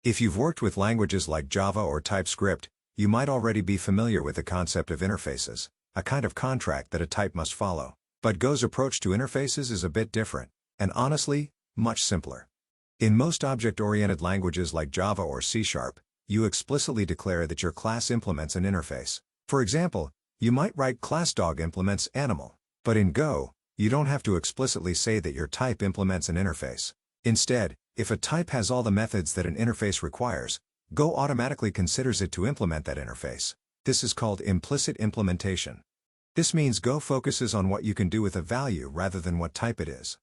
If you've worked with languages like Java or TypeScript, you might already be familiar with the concept of interfaces, a kind of contract that a type must follow. But Go's approach to interfaces is a bit different, and honestly, much simpler. In most object-oriented languages like Java or C#, you explicitly declare that your class implements an interface. For example, you might write class dog implements animal. But in Go, you don't have to explicitly say that your type implements an interface. Instead, if a type has all the methods that an interface requires, Go automatically considers it to implement that interface. This is called implicit implementation. This means Go focuses on what you can do with a value rather than what type it is.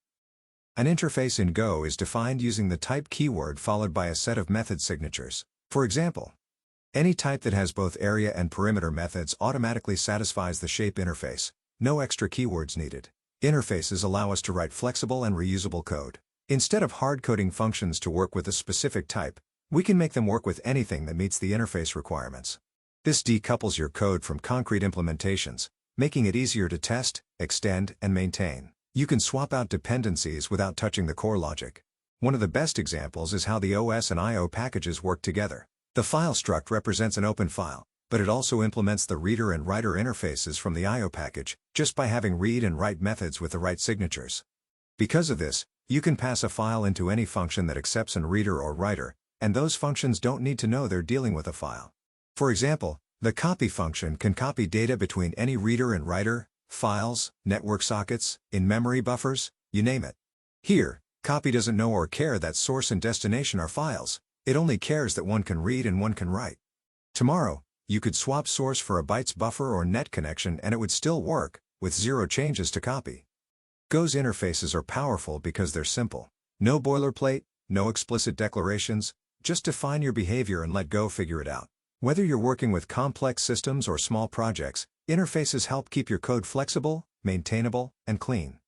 An interface in Go is defined using the type keyword followed by a set of method signatures. For example, any type that has both area and perimeter methods automatically satisfies the shape interface. No extra keywords needed. Interfaces allow us to write flexible and reusable code. Instead of hard-coding functions to work with a specific type, we can make them work with anything that meets the interface requirements. This decouples your code from concrete implementations, making it easier to test, extend, and maintain. You can swap out dependencies without touching the core logic. One of the best examples is how the OS and I/O packages work together. The file struct represents an open file, but it also implements the reader and writer interfaces from the I/O package, just by having read and write methods with the right signatures. Because of this, you can pass a file into any function that accepts a reader or writer, and those functions don't need to know they're dealing with a file. For example, the copy function can copy data between any reader and writer, files, network sockets, in-memory buffers, you name it. Here, copy doesn't know or care that source and destination are files, it only cares that one can read and one can write. Tomorrow, you could swap source for a bytes buffer or net connection and it would still work, with zero changes to copy. Go's interfaces are powerful because they're simple. No boilerplate, no explicit declarations, just define your behavior and let Go figure it out. Whether you're working with complex systems or small projects, interfaces help keep your code flexible, maintainable, and clean.